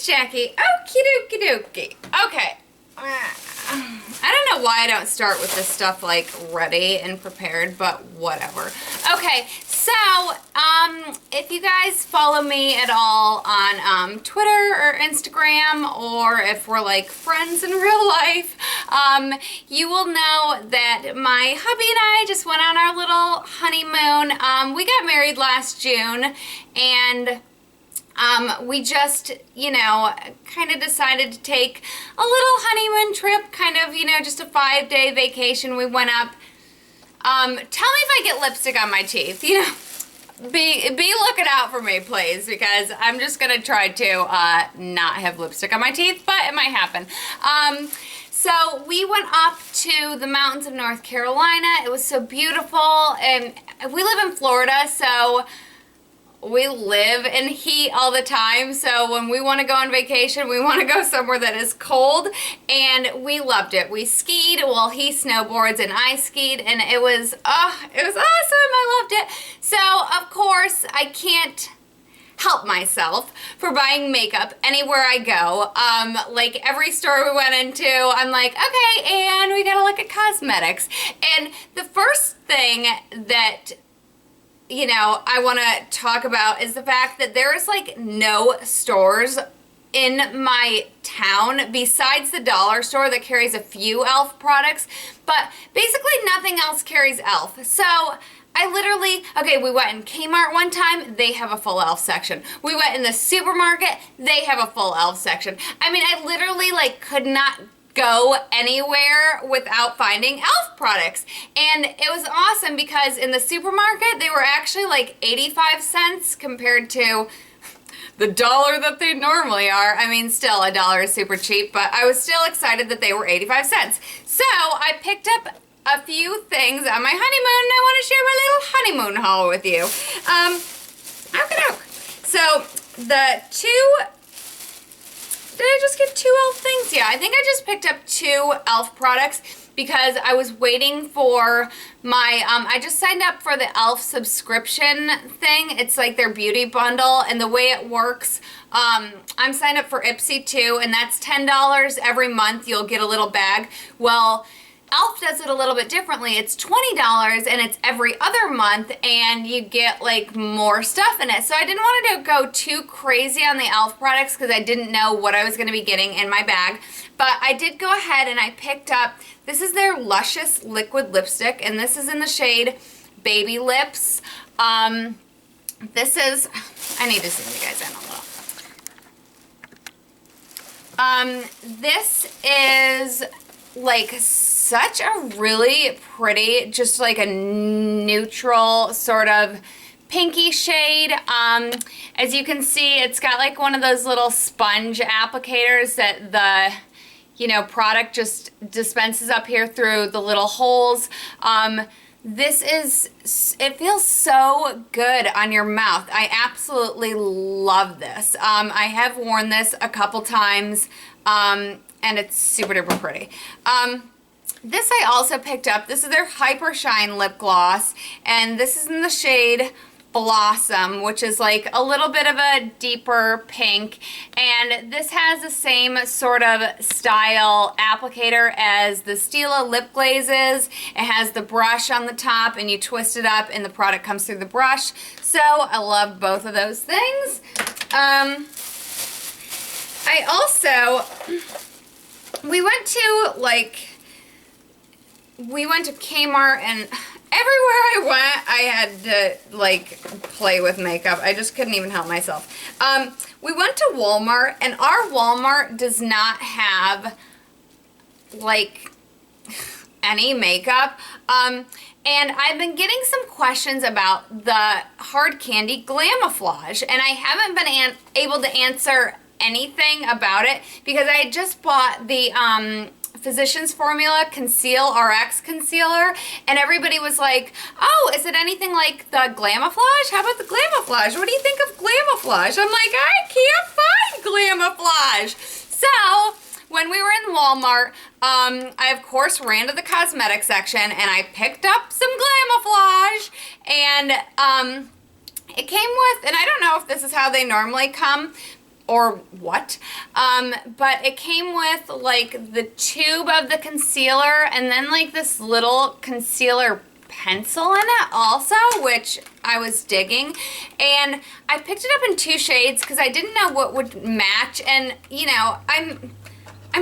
Jackie. Okie dokie dokie. Okay. I don't know why I don't start with this stuff like ready and prepared, but whatever. Okay, so if you guys follow me at all on Twitter or Instagram, or if we're like friends in real life, you will know that my hubby and I just went on our little honeymoon. We got married last June, and we just, you know, kind of decided to take a little honeymoon trip, kind of, you know, just a 5-day vacation. We went up. Tell me if I get lipstick on my teeth, you know. Be looking out for me, please, because I'm just going to try to not have lipstick on my teeth, but it might happen. So we went up to the mountains of North Carolina. It was so beautiful, and we live in Florida, so we live in heat all the time, so when we want to go on vacation, we want to go somewhere that is cold, and we loved it. We skied, well, he snowboards and I skied, and it was awesome. I loved it. So, of course, I can't help myself for buying makeup anywhere I go. Like every store we went into, I'm like, okay, and we gotta look at cosmetics. And the first thing that, you know, I want to talk about is the fact that there is like no stores in my town besides the dollar store that carries a few e.l.f. products, but basically nothing else carries e.l.f. So I literally, okay, we went in Kmart one time, they have a full e.l.f. section. We went in the supermarket, they have a full e.l.f. section. I mean, I literally like could not go anywhere without finding e.l.f. products. And it was awesome because in the supermarket, they were actually like 85 cents compared to the $1 that they normally are. I mean, still $1 is super cheap, but I was still excited that they were 85 cents. So I picked up a few things on my honeymoon, and I want to share my little honeymoon haul with you. So the did I just get 2 e.l.f. things? Yeah, I think I just picked up 2 e.l.f. products because I was waiting for my, I just signed up for the e.l.f. subscription thing. It's like their beauty bundle, and the way it works, I'm signed up for Ipsy too, and that's $10 every month. You'll get a little bag. Well, e.l.f. does it a little bit differently. It's $20 and it's every other month, and you get like more stuff in it. So I didn't want to go too crazy on the e.l.f. products because I didn't know what I was going to be getting in my bag. But I did go ahead and I picked up, this is their Luscious Liquid Lipstick, and this is in the shade Baby Lips. This is, I need to zoom you guys in a little. This is like such a really pretty, just like a neutral sort of pinky shade. As you can see, it's got like one of those little sponge applicators that the, you know, product just dispenses up here through the little holes. This is, it feels so good on your mouth. I absolutely love this. I have worn this a couple times, and it's super duper pretty. This I also picked up. This is their Hyper Shine Lip Gloss, and this is in the shade Blossom, which is like a little bit of a deeper pink, and this has the same sort of style applicator as the Stila lip glazes. It has the brush on the top, and you twist it up and the product comes through the brush. So I love both of those things. I also, we went to Kmart, and everywhere I went, I had to, like, play with makeup. I just couldn't even help myself. We went to Walmart, and our Walmart does not have, like, any makeup. And I've been getting some questions about the hard candy Glamouflage, and I haven't been able to answer anything about it because I had just bought the, Physicians Formula Conceal RX Concealer, and everybody was like, oh, is it anything like the Glamouflage? How about the Glamouflage? What do you think of Glamouflage? I'm like, I can't find Glamouflage. So when we were in Walmart, I of course ran to the cosmetic section and I picked up some Glamouflage, and it came with, and I don't know if this is how they normally come, or what. But it came with like the tube of the concealer and then like this little concealer pencil in it also, which I was digging. And I picked it up in 2 shades because I didn't know what would match. And you know, I'm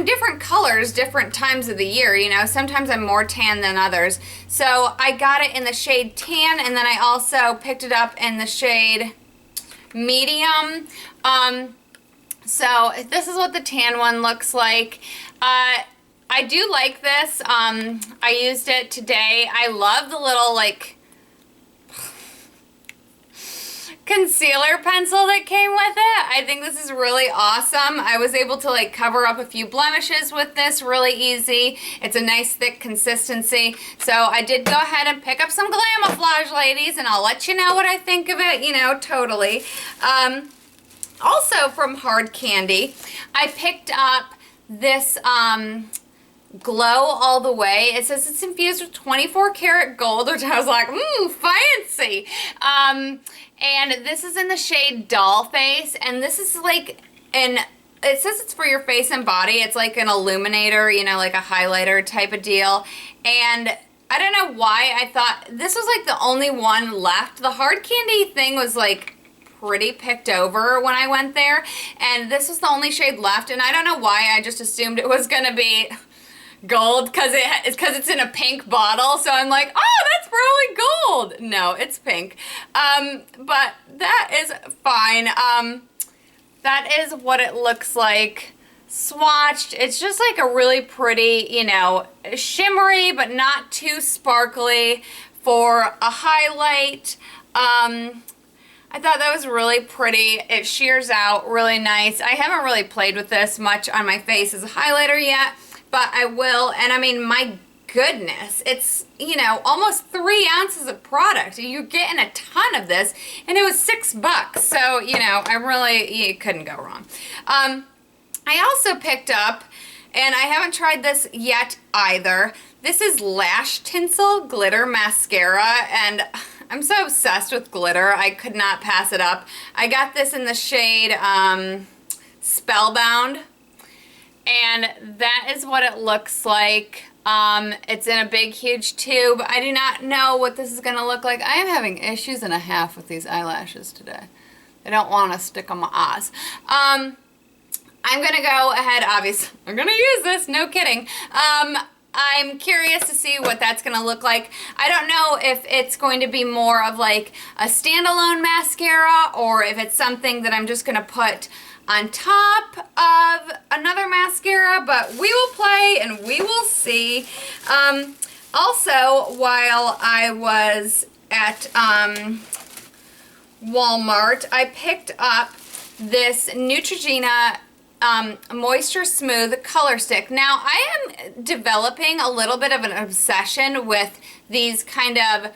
different colors different times of the year, you know. Sometimes I'm more tan than others. So I got it in the shade tan, and then I also picked it up in the shade medium. So this is what the tan one looks like. I do like this. I used it today. I love the little like concealer pencil that came with it. I think this is really awesome. I was able to like cover up a few blemishes with this really easy. It's a nice thick consistency. So I did go ahead and pick up some Glamouflage, ladies, and I'll let you know what I think of it, you know, totally. Also from Hard Candy, I picked up this Glow All the Way. It says it's infused with 24 karat gold, which I was like, fancy. And this is in the shade Doll Face, and this is like it says it's for your face and body. It's like an illuminator, you know, like a highlighter type of deal. And I don't know why I thought this was like the only one left. The Hard Candy thing was like pretty picked over when I went there, and this was the only shade left, and I don't know why I just assumed it was gonna be gold because it's in a pink bottle, so I'm like, oh, that's probably gold. No, it's pink. But that is fine. That is what it looks like swatched. It's just like a really pretty, you know, shimmery but not too sparkly for a highlight. I thought that was really pretty. It shears out really nice. I haven't really played with this much on my face as a highlighter yet, but I will. And I mean, my goodness, it's, you know, almost 3 ounces of product. You're getting a ton of this, and it was $6. So, you know, you couldn't go wrong. I also picked up, and I haven't tried this yet either. This is Lash Tinsel Glitter Mascara, and I'm so obsessed with glitter, I could not pass it up. I got this in the shade Spellbound, and that is what it looks like. It's in a big, huge tube. I do not know what this is going to look like. I am having issues and a half with these eyelashes today. I don't want to stick on my eyes. I'm going to go ahead, obviously. I'm going to use this, no kidding. I'm curious to see what that's going to look like. I don't know if it's going to be more of like a standalone mascara or if it's something that I'm just going to put on top of another mascara, but we will play and we will see. Also, while I was at Walmart, I picked up this Neutrogena Moisture Smooth Color Stick. Now, I am developing a little bit of an obsession with these kind of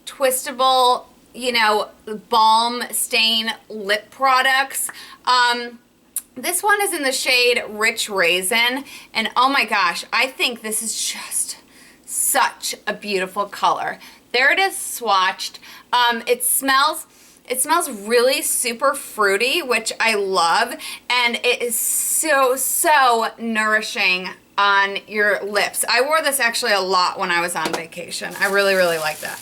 twistable, you know, balm stain lip products. This one is in the shade Rich Raisin, and oh my gosh, I think this is just such a beautiful color. There it is swatched. It smells really super fruity, which I love, and it is so nourishing on your lips. I wore this actually a lot when I was on vacation. I really like that.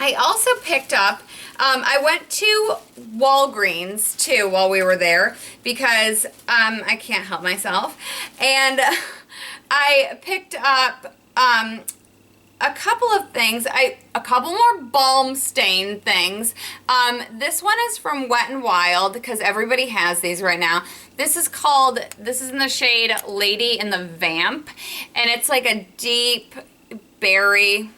I also picked up, I went to Walgreens too while we were there because I can't help myself, and I picked up a couple of things, a couple more balm stain things. This one is from Wet n Wild because everybody has these right now. This is in the shade Lady in the Vamp, and it's like a deep berry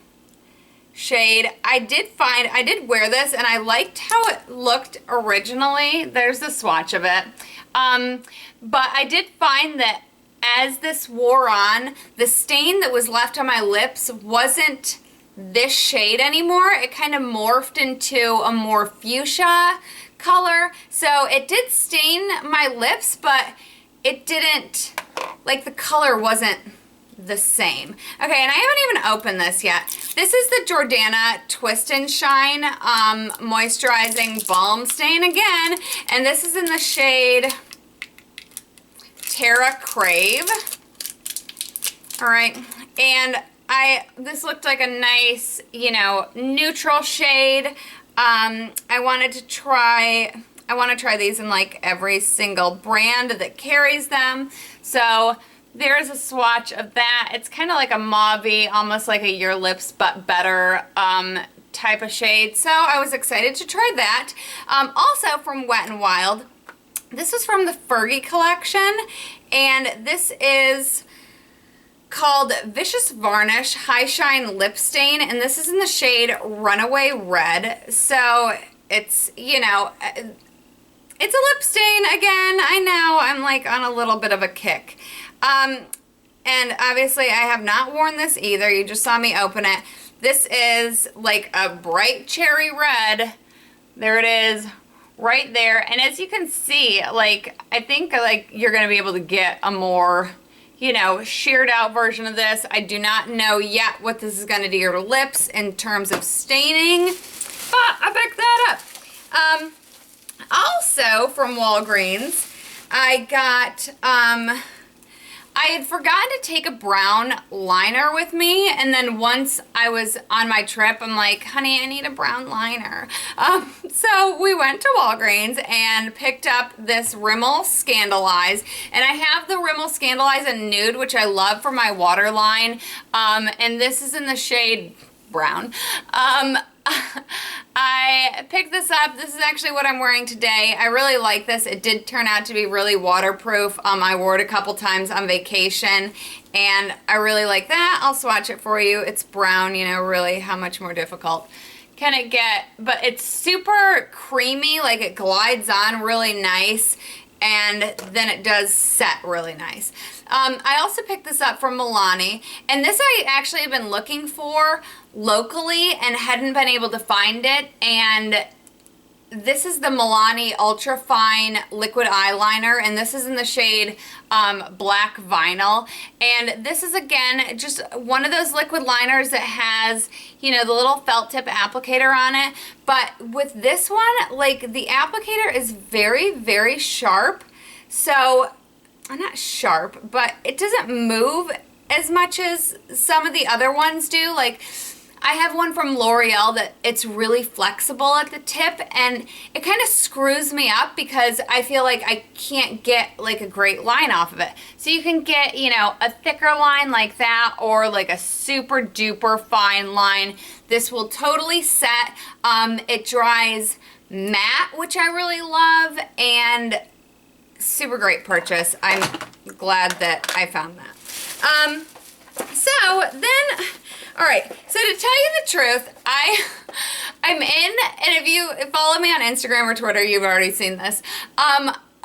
shade. I did wear this and I liked how it looked originally. There's the swatch of it. But I did find that as this wore on, the stain that was left on my lips wasn't this shade anymore. It kind of morphed into a more fuchsia color. So it did stain my lips, but it didn't, like, the color wasn't the same. Okay, and I haven't even opened this yet. This is the Jordana Twist and Shine Moisturizing Balm Stain again, and this is in the shade Terra Crave. All right, and this looked like a nice, you know, neutral shade. I want to try these in like every single brand that carries them. So there's a swatch of that. It's kind of like a mauve-y, almost like a Your Lips But Better type of shade. So I was excited to try that. Also from Wet n Wild, this was from the Fergie collection, and this is called Vicious Varnish High Shine Lip Stain, and this is in the shade Runaway Red. So it's, you know, it's a lip stain again. I know, I'm like on a little bit of a kick. And obviously I have not worn this either. You just saw me open it. This is like a bright cherry red. There it is right there. And as you can see, like, I think like you're going to be able to get a more, you know, sheared out version of this. I do not know yet what this is going to do to your lips in terms of staining, but I picked that up. Also from Walgreens, I got, I had forgotten to take a brown liner with me, and then once I was on my trip, I'm like, honey, I need a brown liner. So we went to Walgreens and picked up this Rimmel Scandalize, and I have the Rimmel Scandalize in nude, which I love for my waterline, and this is in the shade brown. I picked this up. This is actually what I'm wearing today. I really like this. It did turn out to be really waterproof. I wore it a couple times on vacation, and I really like that. I'll swatch it for you. It's brown, you know, really how much more difficult can it get? But it's super creamy, like it glides on really nice, and then it does set really nice. I also picked this up from Milani, and this I actually have been looking for locally and hadn't been able to find it, and this is the Milani Ultra Fine Liquid Eyeliner, and this is in the shade Black Vinyl, and this is again just one of those liquid liners that has, you know, the little felt tip applicator on it, but with this one, like, the applicator is very, very sharp, so not sharp, but it doesn't move as much as some of the other ones do. Like, I have one from L'Oreal that it's really flexible at the tip, and it kind of screws me up because I feel like I can't get like a great line off of it. So you can get, you know, a thicker line like that, or like a super duper fine line. This will totally set. It dries matte, which I really love, and super great purchase. I'm glad that I found that. So then, all right, so to tell you the truth, I'm in, and if you follow me on Instagram or Twitter, you've already seen this.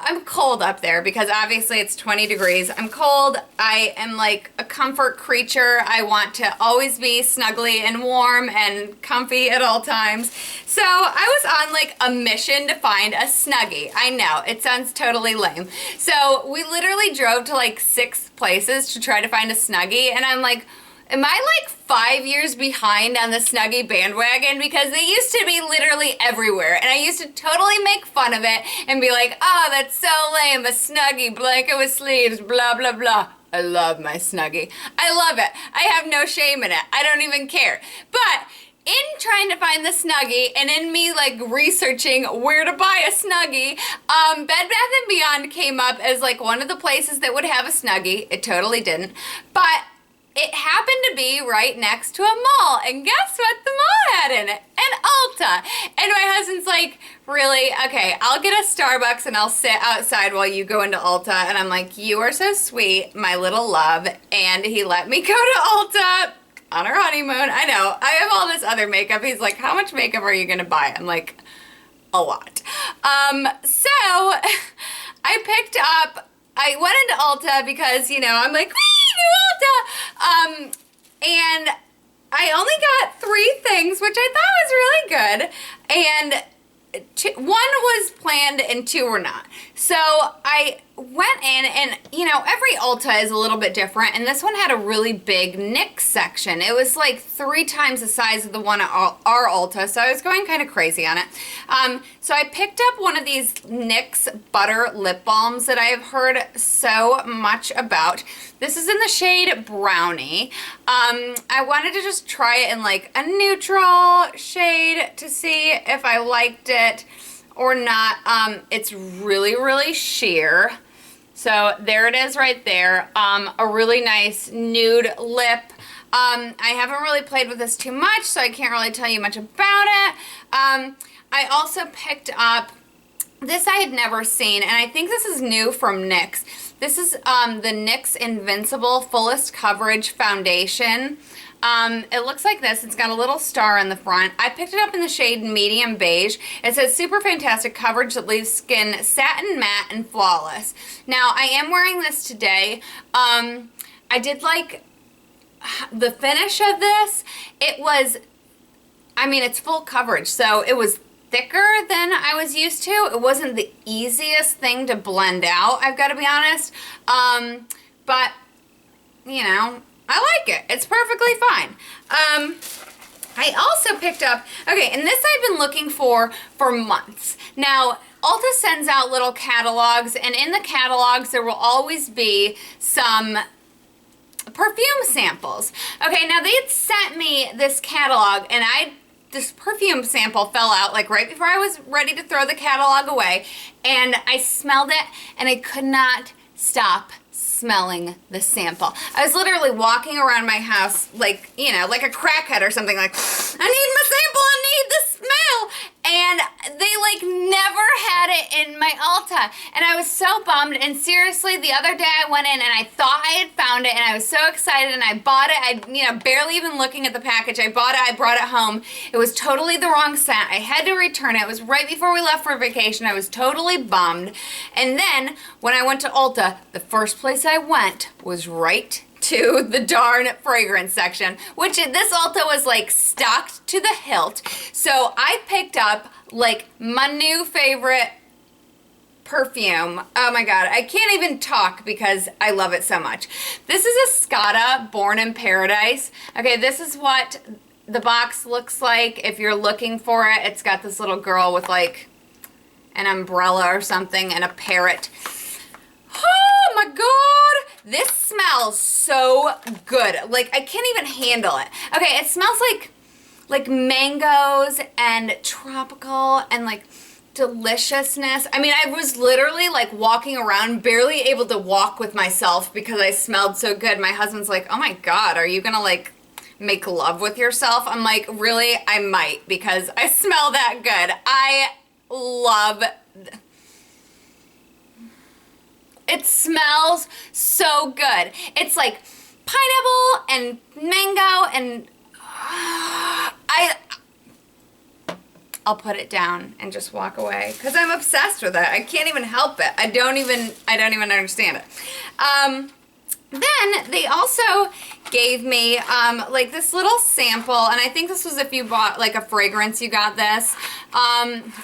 I'm cold up there because obviously it's 20 degrees. I'm cold. I am like a comfort creature. I want to always be snuggly and warm and comfy at all times. So I was on like a mission to find a Snuggie. I know, it sounds totally lame. So we literally drove to like 6 places to try to find a Snuggie, and I'm like, am I like 5 years behind on the Snuggie bandwagon? Because they used to be literally everywhere, and I used to totally make fun of it and be like, oh, that's so lame, a Snuggie, blanket with sleeves, blah, blah, blah. I love my Snuggie. I love it. I have no shame in it. I don't even care. But in trying to find the Snuggie, and in me like researching where to buy a Snuggie, Bed Bath & Beyond came up as like one of the places that would have a Snuggie. It totally didn't. But it happened to be right next to a mall, and guess what the mall had in it? An Ulta. And my husband's like, really? Okay, I'll get a Starbucks and I'll sit outside while you go into Ulta. And I'm like, you are so sweet, my little love. And he let me go to Ulta on our honeymoon. I know, I have all this other makeup. He's like, how much makeup are you gonna buy? I'm like, a lot. So I picked up, I went into Ulta because, you know, I'm like, wee, new Ulta. And I only got 3 things, which I thought was really good. And 1 was planned and 2 were not. So I went in and, you know, every Ulta is a little bit different, and this one had a really big NYX section. It was like 3 times the size of the one at our Ulta, so I was going kind of crazy on it. So I picked up one of these NYX Butter Lip Balms that I have heard so much about. This is in the shade Brownie. I wanted to just try it in like a neutral shade to see if I liked it or not. It's really, really sheer. So there it is right there. A really nice nude lip. I haven't really played with this too much, so I can't really tell you much about it. I also picked up, this I had never seen, and I think this is new from NYX. This is the NYX Invincible Fullest Coverage Foundation. It looks like this. It's got a little star in the front. I picked it up in the shade Medium Beige. It says super fantastic coverage that leaves skin satin matte and flawless. Now, I am wearing this today. I did like the finish of this. It was, I mean, it's full coverage, so it was thicker than I was used to. It wasn't the easiest thing to blend out, I've got to be honest. But, you know, I like it. It's perfectly fine. I also picked up, okay, and this I've been looking for months. Now, Ulta sends out little catalogs, and in the catalogs there will always be some perfume samples. Okay, now they had sent me this catalog, and this perfume sample fell out like right before I was ready to throw the catalog away, and I smelled it and I could not stop smelling the sample. I was literally walking around my house like, you know, like a crackhead or something, like, I need my sample, I need the smell. And they like never had it in my Ulta. And I was so bummed. And seriously, the other day I went in and I thought I had found it, and I was so excited, and I bought it. Barely even looking at the package. I bought it, I brought it home. It was totally the wrong scent. I had to return it. It was right before we left for vacation. I was totally bummed. And then when I went to Ulta, the first place I went was right to the darn fragrance section, which this Ulta was like stocked to the hilt. So I picked up like my new favorite perfume. Oh my god, I can't even talk because I love it so much. This is a Scotta Born in Paradise. Okay, this is what the box looks like if you're looking for it. It's got this little girl with like an umbrella or something and a parrot. Oh my god, this smells so good. Like, I can't even handle it. Okay, it smells like mangoes and tropical and like deliciousness. I mean, I was literally like walking around, barely able to walk with myself because I smelled so good. My husband's like, oh my god, are you gonna like make love with yourself? I'm like, really? I might, because I smell that good. I love it. Smells so good. It's like pineapple and mango and I'll put it down and just walk away because I'm obsessed with it. I can't even help it. I don't even understand it. Then they also gave me like this little sample, and I think this was if you bought like a fragrance, you got this.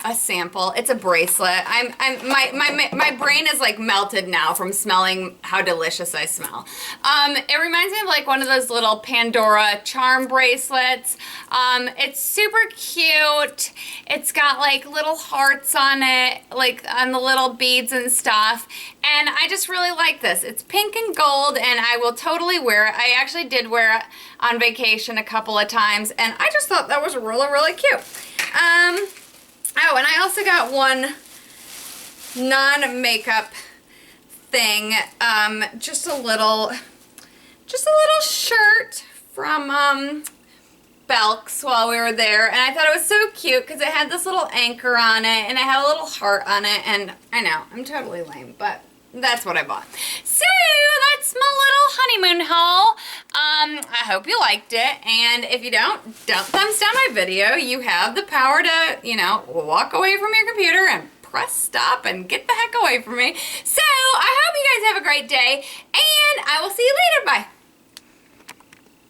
A sample. It's a bracelet. My brain is like melted now from smelling how delicious I smell. It reminds me of like one of those little Pandora charm bracelets. It's super cute. It's got like little hearts on it, like on the little beads and stuff. And I just really like this. It's pink and gold, and I will totally wear it. I actually did wear it on vacation a couple of times, and I just thought that was really, really cute. Oh, and I also got one non-makeup thing, just a little shirt from Belk's while we were there, and I thought it was so cute because it had this little anchor on it, and it had a little heart on it, and I know, I'm totally lame, but that's what I bought. So that's my little honeymoon haul. I hope you liked it, and if you don't thumbs down my video. You have the power to, you know, walk away from your computer and press stop and get the heck away from me. So I hope you guys have a great day, and I will see you later. Bye.